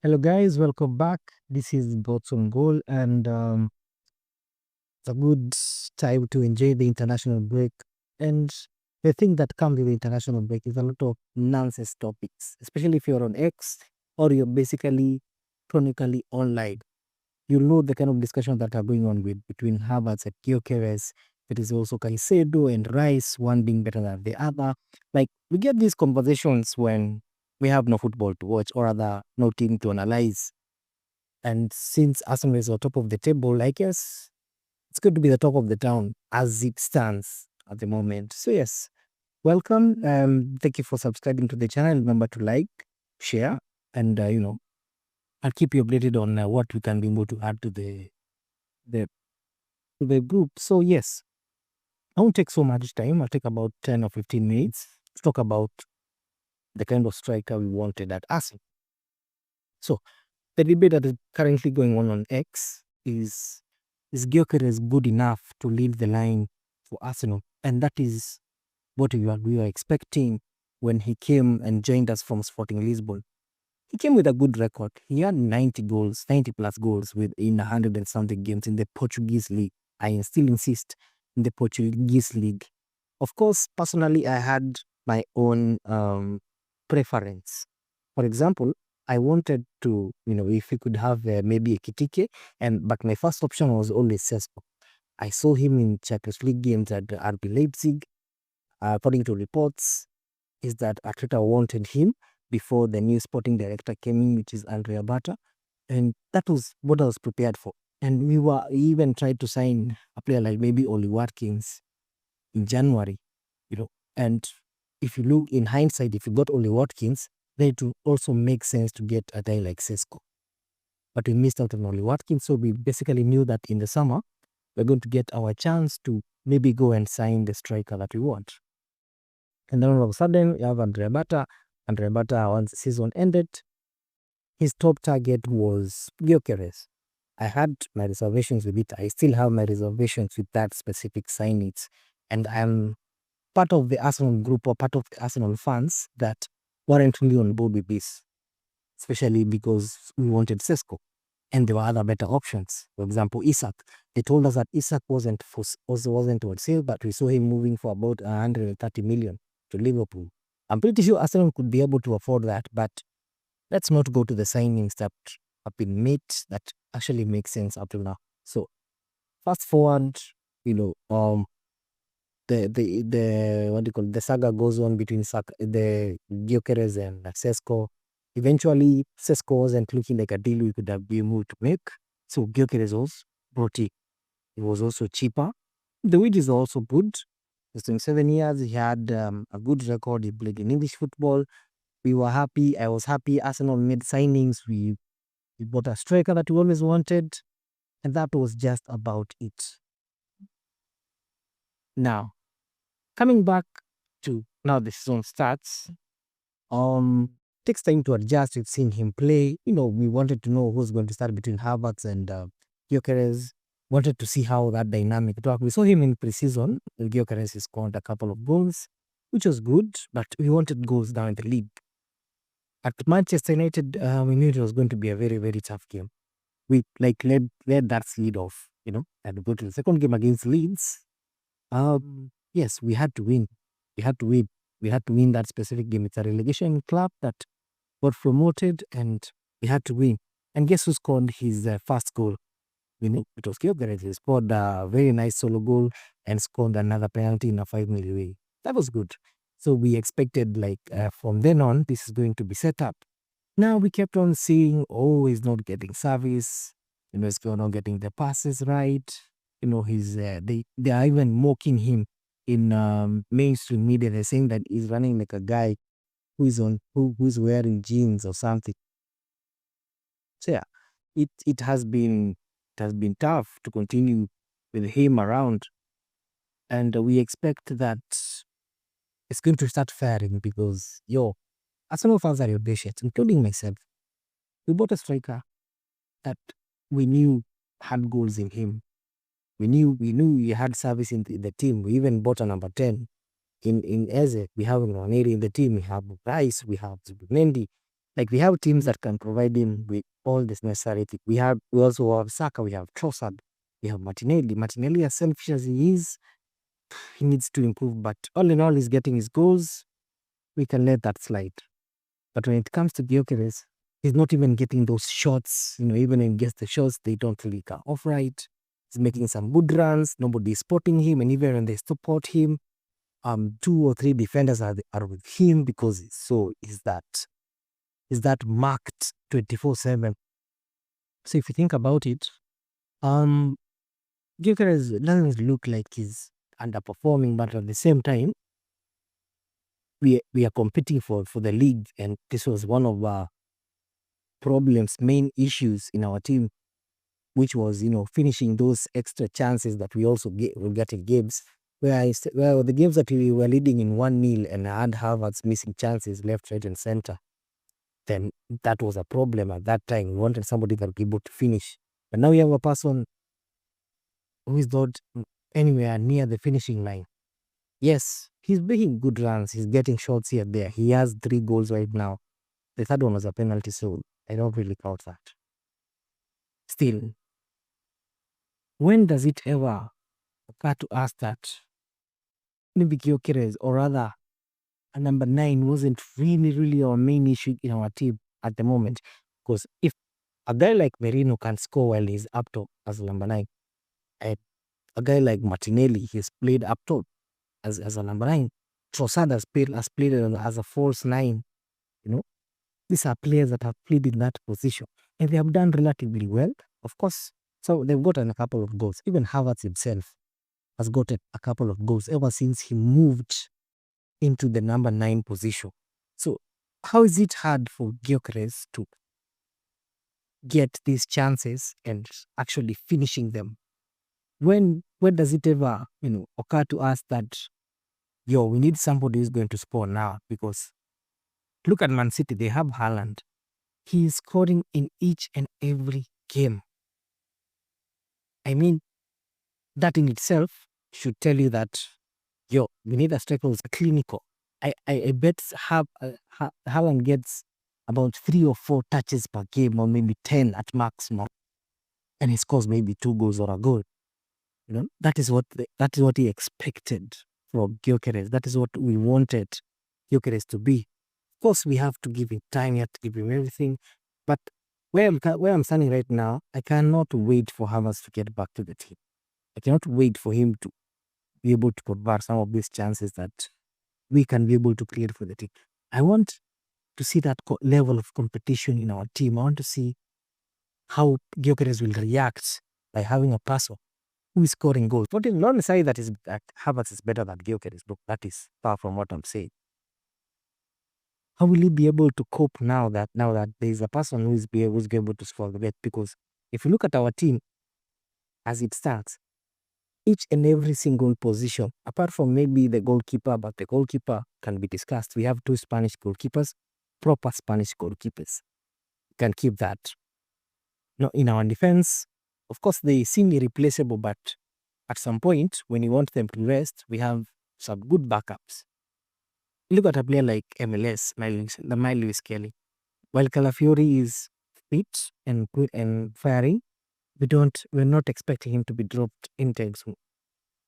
Hello, guys. Welcome back. This is Bots on Goal, and it's a good time to enjoy the international break. And the thing that comes with the international break is a lot of nonsense topics, especially if you're on X or you're basically chronically online. You know the kind of discussion that are going on with between Havertz and Gyokeres. It is also Caicedo and Rice, one being better than the other. Like we get these conversations when we have no football to watch or rather no team to analyze. And since Arsenal is on top of the table, I guess it's going to be the top of the town as it stands at the moment. So yes, welcome. Thank you for subscribing to the channel. Remember to like, share, and I'll keep you updated on what we can be able to add to the the group. So yes, I won't take so much time. I'll take about 10 or 15 minutes to talk about the kind of striker we wanted at Arsenal. So the debate that is currently going on X is Gyokeres good enough to lead the line for Arsenal? And that is what we were expecting when he came and joined us from Sporting Lisbon. He came with a good record. He had 90 goals, 90 plus goals within 100 and something games in the Portuguese league. I still insist in the Portuguese league. Of course, personally, I had my own preference. For example, I wanted to, if we could have maybe a Kitike, but my first option was always Sesko. I saw him in Champions League games at RB Leipzig. According to reports, is that Arteta wanted him before the new sporting director came in, which is Andrea Bata, and that was what I was prepared for. And we even tried to sign a player like maybe Oli Watkins in January, and if you look in hindsight, if you got Oli Watkins, then it would also make sense to get a guy like Sesko. But we missed out on Oli Watkins, so we basically knew that in the summer, we're going to get our chance to maybe go and sign the striker that we want. And then all of a sudden, you have Andrea Bata. Andrea Bata, once the season ended, his top target was Gyokeres. I had my reservations with it. I still have my reservations with that specific signing. And I'm part of the Arsenal group or part of the Arsenal fans that weren't really on board with this, especially because we wanted Sesko and there were other better options. For example, Isak. They told us that Isak wasn't on sale, but we saw him moving for about 130 million to Liverpool. I'm pretty sure Arsenal could be able to afford that, but let's not go to the signings that have been made that actually make sense up till now. So fast forward, the what do you call it? The saga goes on between the Gyokeres and Sesko. Eventually, Sesko wasn't looking like a deal we could have been able to make. So Gyokeres was brought in. It was also cheaper. The wages are also good. He's 27 years. He had a good record. He played in English football. We were happy. I was happy. Arsenal made signings. We bought a striker that we always wanted. And that was just about it. Now, coming back to now the season starts. Takes time to adjust. We've seen him play. We wanted to know who's going to start between Havertz and Gyokeres. Wanted to see how that dynamic worked. We saw him in preseason. Gyokeres scored a couple of goals, which was good, but we wanted goals down in the league. At Manchester United, we knew it was going to be a very, very tough game. We led that lead off, and go to the second game against Leeds. Yes, we had to win. We had to win. We had to win that specific game. It's a relegation club that got promoted, and we had to win. And guess who scored his first goal? It was Gyokeres. He scored a very nice solo goal and scored another penalty in a 5-0 way. That was good. So we expected from then on, this is going to be set up. Now we kept on seeing, he's not getting service. He's not getting the passes right. They are even mocking him in mainstream media. They're saying that he's running like a guy who's wearing jeans or something. So yeah, it has been tough to continue with him around, and we expect that it's going to start firing because Arsenal fans are audacious, including myself. We bought a striker that we knew had goals in him. We knew he had service in the team. We even bought a number 10 in Eze. We have Nwaneri in the team. We have Rice. We have Zubimendi. Like we have teams that can provide him with all this necessary thing. We also have Saka, we have Trossard, we have Martinelli. Martinelli, as selfish as he is, he needs to improve. But all in all, he's getting his goals. We can let that slide. But when it comes to Gyokeres, he's not even getting those shots. Even when he gets the shots, they don't really come off right. He's making some good runs. Nobody's spotting him, and even when they support him, 2 or 3 defenders are with him because is that marked 24/7. So if you think about it, Gyokeres doesn't look like he's underperforming, but at the same time, we are competing for the league, and this was one of our main issues in our team, which was finishing those extra chances that we also get in games where the games that we were leading in 1-0 and had Havertz missing chances left, right, and center. Then that was a problem at that time. We wanted somebody that would be able to finish, but now we have a person who is not anywhere near the finishing line. Yes, he's making good runs. He's getting shots here and there. He has 3 goals right now. The third one was a penalty, so I don't really count that. Still, when does it ever occur to us that maybe Gyokeres, or rather a number 9, wasn't really our main issue in our team at the moment? Because if a guy like Merino can score while he's up top as number 9, and a guy like Martinelli, he's played up top as a number 9. Trossard has played as a false 9. These are players that have played in that position, and they have done relatively well, of course. So they've gotten a couple of goals. Even Havertz himself has gotten a couple of goals ever since he moved into the number 9 position. So how is it hard for Gyokeres to get these chances and actually finishing them? When does it ever occur to us that we need somebody who's going to score now? Because look at Man City, they have Haaland. He is scoring in each and every game. I mean, that in itself should tell you that we need a striker who's clinical. I bet Haaland gets about 3 or 4 touches per game, or maybe 10 at maximum, and he scores maybe 2 goals or a goal. That is what he expected from Gyokeres. That is what we wanted Gyokeres to be. Of course, we have to give him time. We have to give him everything. But where I'm standing right now, I cannot wait for Havertz to get back to the team. I cannot wait for him to be able to convert some of these chances that we can be able to create for the team. I want to see that level of competition in our team. I want to see how Gyokeres will react by having a person who is scoring goals. But not necessarily that Havertz is better than Gyokeres. Look, that is far from what I'm saying. How will he be able to cope now that there is a person who's able to score the bet? Because if you look at our team as it stands, each and every single position, apart from maybe the goalkeeper, but the goalkeeper can be discussed. We have 2 Spanish goalkeepers, proper Spanish goalkeepers. We can keep that. In our defense, of course, they seem irreplaceable, but at some point, when you want them to rest, we have some good backups. Look at a player like MLS, Lewis Kelly. While Calafiori is fit and firing, we're not expecting him to be dropped anytime soon.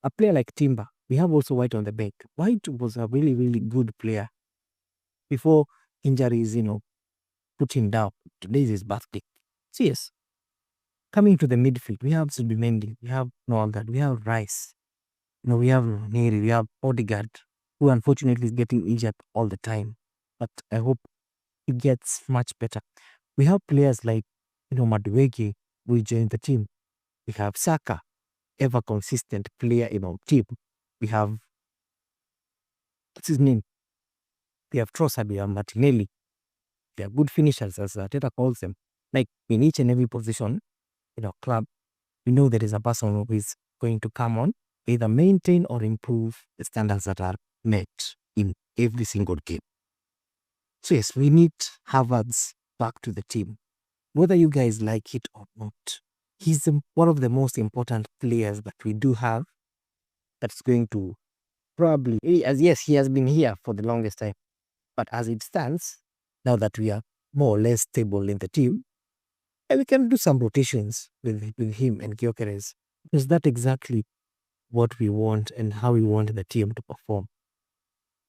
A player like Timber, we have also White on the bench. White was a really, really good player before injuries, put him down. Today is his birthday. So yes, coming to the midfield, we have Zubimendi, we have Noalgard, we have Rice, we have Neri, we have Odegaard, who unfortunately is getting injured all the time. But I hope it gets much better. We have players like, Madueke, who joined the team. We have Saka, ever consistent player in our team. We have, what's his name? We have Trossard, we have Martinelli. They are good finishers, as Arteta calls them. Like in each and every position in our club, we know there is a person who is going to come on, either maintain or improve the standards that are met in every single game. So yes, we need Havertz back to the team, whether you guys like it or not. He's one of the most important players that we do have that's going to he has been here for the longest time. But as it stands, now that we are more or less stable in the team, and we can do some rotations with him and Gyokeres. Is that exactly what we want and how we want the team to perform?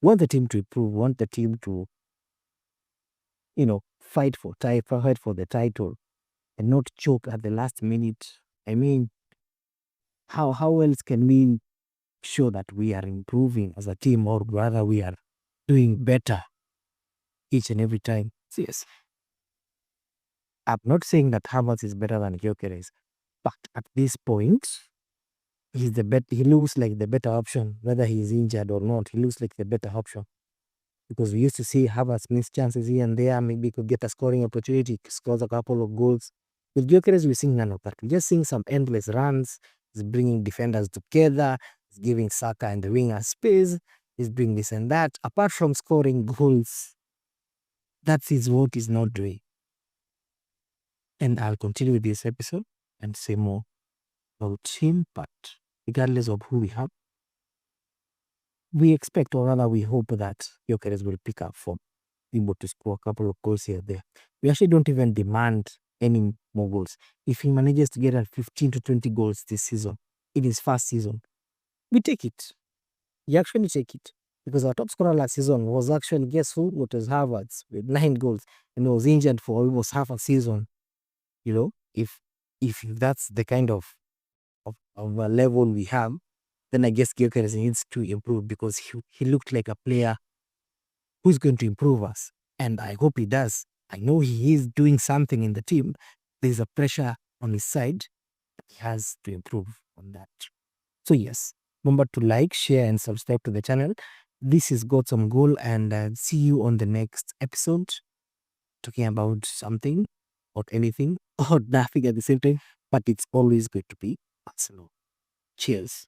We want the team to improve, we want the team to, fight for the title and not choke at the last minute. I mean, how else can we show that we are improving as a team, or rather we are doing better each and every time? So yes, I'm not saying that Havertz is better than Gyokeres, but at this point, he looks like the better option, whether he is injured or not. He looks like the better option. Because we used to see Havertz miss chances here and there, maybe could get a scoring opportunity, scores a couple of goals. With Gyokeres, we're seeing none of that. We're just seeing some endless runs. He's bringing defenders together. He's giving Saka and the winger space. He's doing this and that. Apart from scoring goals, that is what he's not doing. And I'll continue with this episode and say more about him. But regardless of who we have, we expect, or rather we hope, that Gyokeres will pick up form, able to score a couple of goals here and there. We actually don't even demand any more goals. If he manages to get at 15 to 20 goals this season, in his first season, we take it. We actually take it. Because our top scorer last season was actually, guess who? It was Havertz with 9 goals. And he was injured for almost half a season. You know, if that's the kind of a level we have, then I guess Gyokeres needs to improve, because he looked like a player who's going to improve us. And I hope he does. I know he is doing something in the team. There's a pressure on his side. He has to improve on that. So yes, remember to like, share, and subscribe to the channel. This is Got Some Goal, and see you on the next episode, talking about something or anything or nothing at the same time. But it's always good to be Arsenal. Cheers.